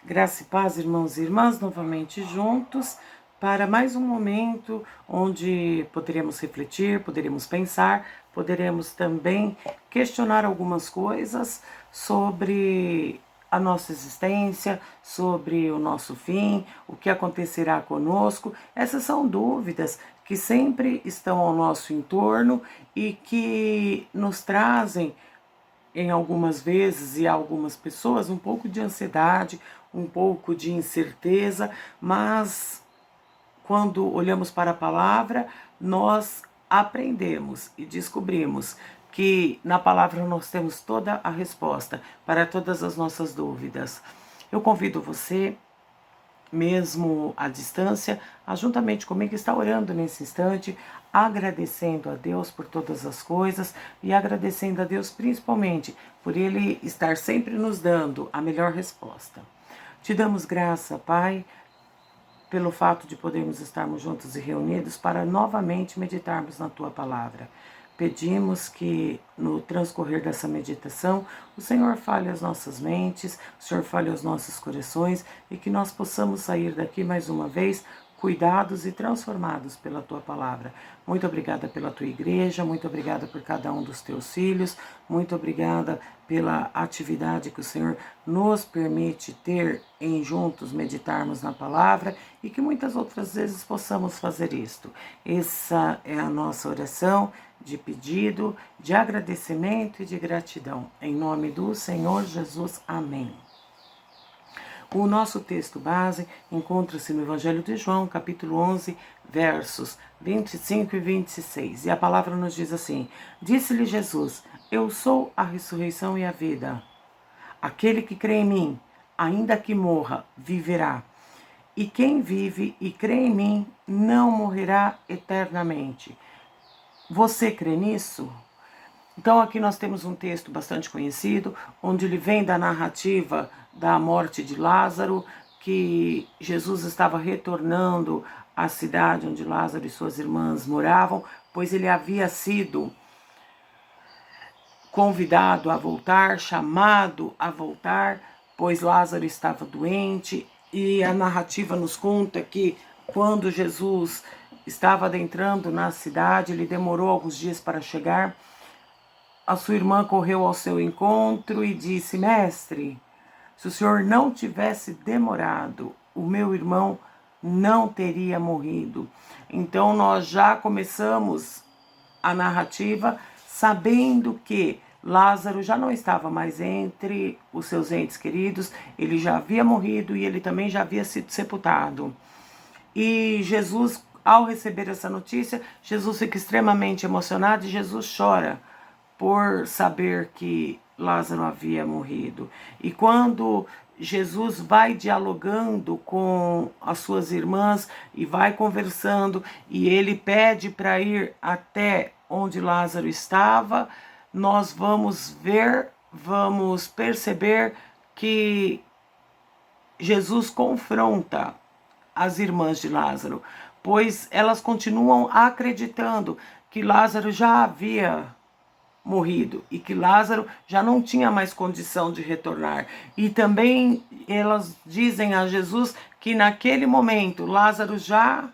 Graça e paz, irmãos e irmãs, novamente juntos para mais um momento onde poderemos refletir, poderemos pensar, poderemos também questionar algumas coisas sobre a nossa existência, sobre o nosso fim, o que acontecerá conosco. Essas são dúvidas que sempre estão ao nosso entorno e que nos trazem em algumas vezes e algumas pessoas um pouco de ansiedade, um pouco de incerteza, mas quando olhamos para a palavra, nós aprendemos e descobrimos que na palavra nós temos toda a resposta para todas as nossas dúvidas. Eu convido você, mesmo à distância, a juntamente comigo estar orando nesse instante, agradecendo a Deus por todas as coisas e agradecendo a Deus principalmente por Ele estar sempre nos dando a melhor resposta. Te damos graça, Pai, pelo fato de podermos estarmos juntos e reunidos para novamente meditarmos na Tua Palavra. Pedimos que no transcorrer dessa meditação o Senhor fale as nossas mentes, o Senhor fale aos nossos corações e que nós possamos sair daqui mais uma vez cuidados e transformados pela Tua Palavra. Muito obrigada pela Tua igreja, muito obrigada por cada um dos Teus filhos, muito obrigada pela atividade que o Senhor nos permite ter em juntos meditarmos na Palavra e que muitas outras vezes possamos fazer isto. Essa é a nossa oração de pedido, de agradecimento e de gratidão. Em nome do Senhor Jesus. Amém. O nosso texto base encontra-se no Evangelho de João, capítulo 11, versos 25 e 26. E a palavra nos diz assim: Disse-lhe Jesus: Eu sou a ressurreição e a vida. Aquele que crê em mim, ainda que morra, viverá. E quem vive e crê em mim, não morrerá eternamente. Você crê nisso? Então aqui nós temos um texto bastante conhecido, onde ele vem da narrativa da morte de Lázaro, que Jesus estava retornando à cidade onde Lázaro e suas irmãs moravam, pois ele havia sido convidado a voltar, chamado a voltar, pois Lázaro estava doente, e a narrativa nos conta que quando Jesus estava adentrando na cidade, ele demorou alguns dias para chegar. A sua irmã correu ao seu encontro e disse: Mestre, se o senhor não tivesse demorado, o meu irmão não teria morrido. Então nós já começamos a narrativa sabendo que Lázaro já não estava mais entre os seus entes queridos, ele já havia morrido e ele também já havia sido sepultado. E Jesus, ao receber essa notícia, Jesus fica extremamente emocionado e Jesus chora por saber que Lázaro havia morrido. E quando Jesus vai dialogando com as suas irmãs e vai conversando, e ele pede para ir até onde Lázaro estava, nós vamos perceber que Jesus confronta as irmãs de Lázaro, pois elas continuam acreditando que Lázaro já havia morrido e que Lázaro já não tinha mais condição de retornar. E também elas dizem a Jesus que naquele momento Lázaro já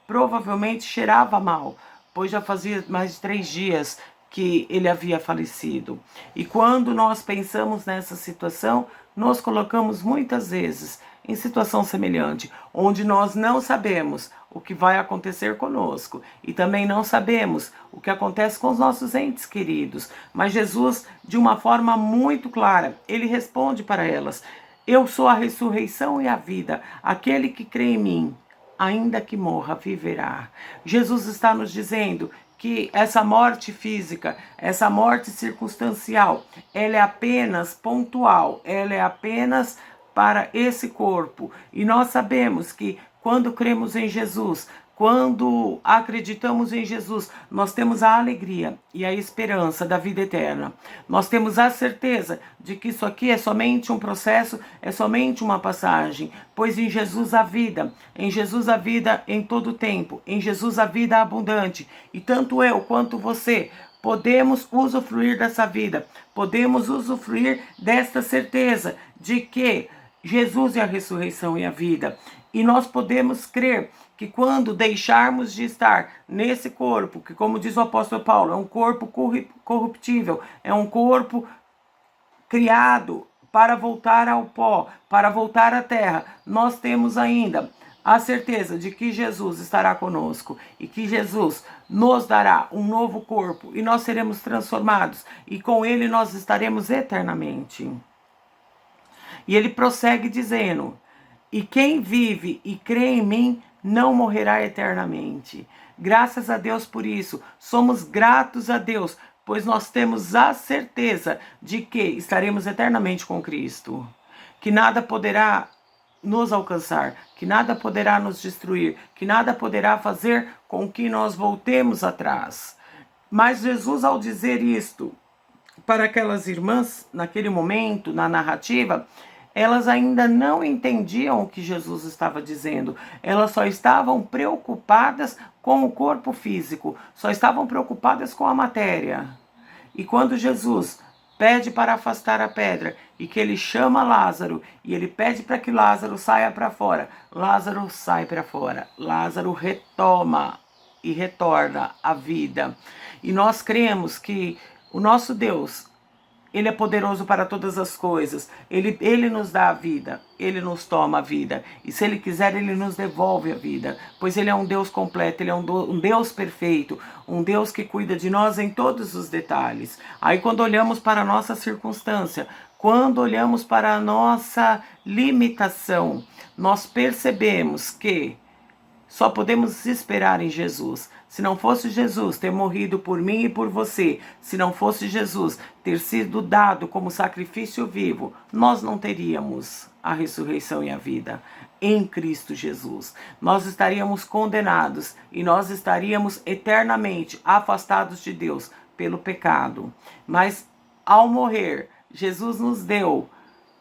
provavelmente cheirava mal, pois já fazia mais de 3 dias que ele havia falecido. E quando nós pensamos nessa situação, nos colocamos muitas vezes em situação semelhante, onde nós não sabemos o que vai acontecer conosco e também não sabemos o que acontece com os nossos entes queridos. Mas Jesus, de uma forma muito clara, ele responde para elas: Eu sou a ressurreição e a vida. Aquele que crê em mim, ainda que morra, viverá. Jesus está nos dizendo que essa morte física, essa morte circunstancial, ela é apenas pontual, ela é apenas para esse corpo. E nós sabemos que quando cremos em Jesus, quando acreditamos em Jesus, nós temos a alegria e a esperança da vida eterna. Nós temos a certeza de que isso aqui é somente um processo, é somente uma passagem, pois em Jesus a vida em todo tempo, em Jesus a vida abundante. E tanto eu quanto você podemos usufruir dessa vida, podemos usufruir desta certeza de que Jesus é a ressurreição e a vida. E nós podemos crer que quando deixarmos de estar nesse corpo, que como diz o apóstolo Paulo, é um corpo corruptível, é um corpo criado para voltar ao pó, para voltar à terra, nós temos ainda a certeza de que Jesus estará conosco e que Jesus nos dará um novo corpo e nós seremos transformados e com ele nós estaremos eternamente. E ele prossegue dizendo: e quem vive e crê em mim não morrerá eternamente. Graças a Deus por isso. Somos gratos a Deus, pois nós temos a certeza de que estaremos eternamente com Cristo. Que nada poderá nos alcançar, que nada poderá nos destruir, que nada poderá fazer com que nós voltemos atrás. Mas Jesus, ao dizer isto para aquelas irmãs, naquele momento, na narrativa, elas ainda não entendiam o que Jesus estava dizendo. Elas só estavam preocupadas com o corpo físico, só estavam preocupadas com a matéria. E quando Jesus pede para afastar a pedra e que ele chama Lázaro e ele pede para que Lázaro saia para fora, Lázaro sai para fora, Lázaro retoma e retorna à vida. E nós cremos que o nosso Deus, ele é poderoso para todas as coisas. Ele nos dá a vida. Ele nos toma a vida. E se ele quiser, ele nos devolve a vida. Pois ele é um Deus completo. Ele é um Deus perfeito. Um Deus que cuida de nós em todos os detalhes. Aí quando olhamos para a nossa circunstância, quando olhamos para a nossa limitação, nós percebemos que só podemos esperar em Jesus. Se não fosse Jesus ter morrido por mim e por você, se não fosse Jesus ter sido dado como sacrifício vivo, nós não teríamos a ressurreição e a vida em Cristo Jesus. Nós estaríamos condenados e nós estaríamos eternamente afastados de Deus pelo pecado. Mas ao morrer, Jesus nos deu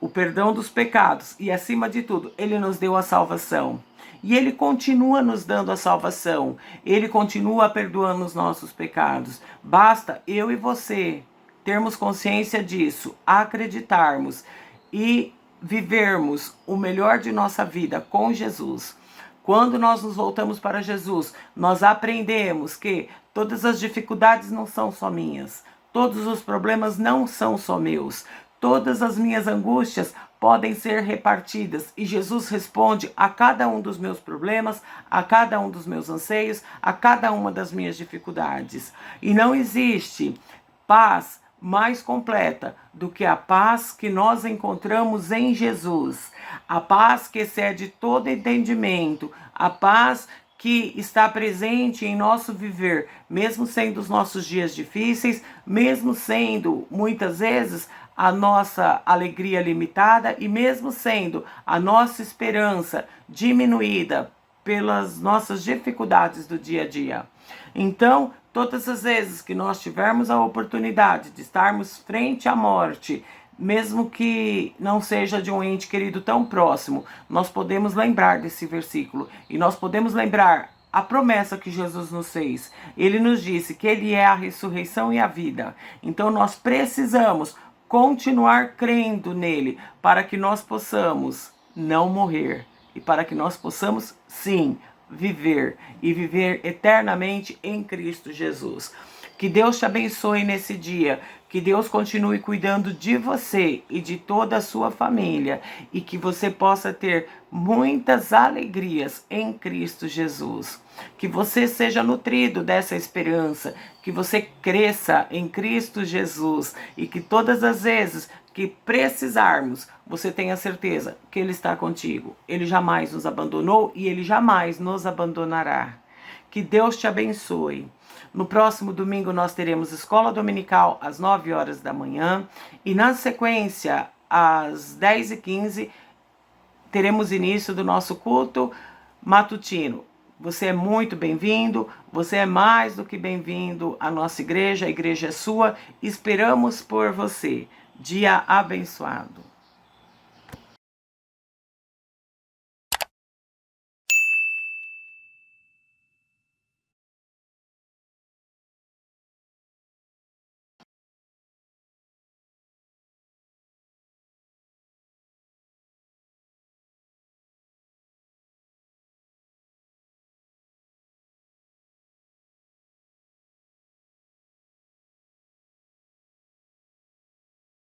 o perdão dos pecados e, acima de tudo, ele nos deu a salvação. E ele continua nos dando a salvação. Ele continua perdoando os nossos pecados. Basta eu e você termos consciência disso, acreditarmos e vivermos o melhor de nossa vida com Jesus. Quando nós nos voltamos para Jesus, nós aprendemos que todas as dificuldades não são só minhas. Todos os problemas não são só meus. Todas as minhas angústias podem ser repartidas e Jesus responde a cada um dos meus problemas, a cada um dos meus anseios, a cada uma das minhas dificuldades. E não existe paz mais completa do que a paz que nós encontramos em Jesus. A paz que excede todo entendimento, a paz que está presente em nosso viver, mesmo sendo os nossos dias difíceis, mesmo sendo muitas vezes a nossa alegria limitada e mesmo sendo a nossa esperança diminuída pelas nossas dificuldades do dia a dia. Então, todas as vezes que nós tivermos a oportunidade de estarmos frente à morte, mesmo que não seja de um ente querido tão próximo, nós podemos lembrar desse versículo e nós podemos lembrar a promessa que Jesus nos fez. Ele nos disse que ele é a ressurreição e a vida. Então nós precisamos continuar crendo nele para que nós possamos não morrer e para que nós possamos, sim, viver e viver eternamente em Cristo Jesus. Que Deus te abençoe nesse dia, que Deus continue cuidando de você e de toda a sua família e que você possa ter muitas alegrias em Cristo Jesus. Que você seja nutrido dessa esperança, que você cresça em Cristo Jesus e que todas as vezes que precisarmos, você tenha certeza que Ele está contigo. Ele jamais nos abandonou e Ele jamais nos abandonará. Que Deus te abençoe. No próximo domingo nós teremos escola dominical às 9 horas da manhã e na sequência às 10h15 teremos início do nosso culto matutino. Você é muito bem-vindo, você é mais do que bem-vindo à nossa igreja, a igreja é sua. Esperamos por você. Dia abençoado.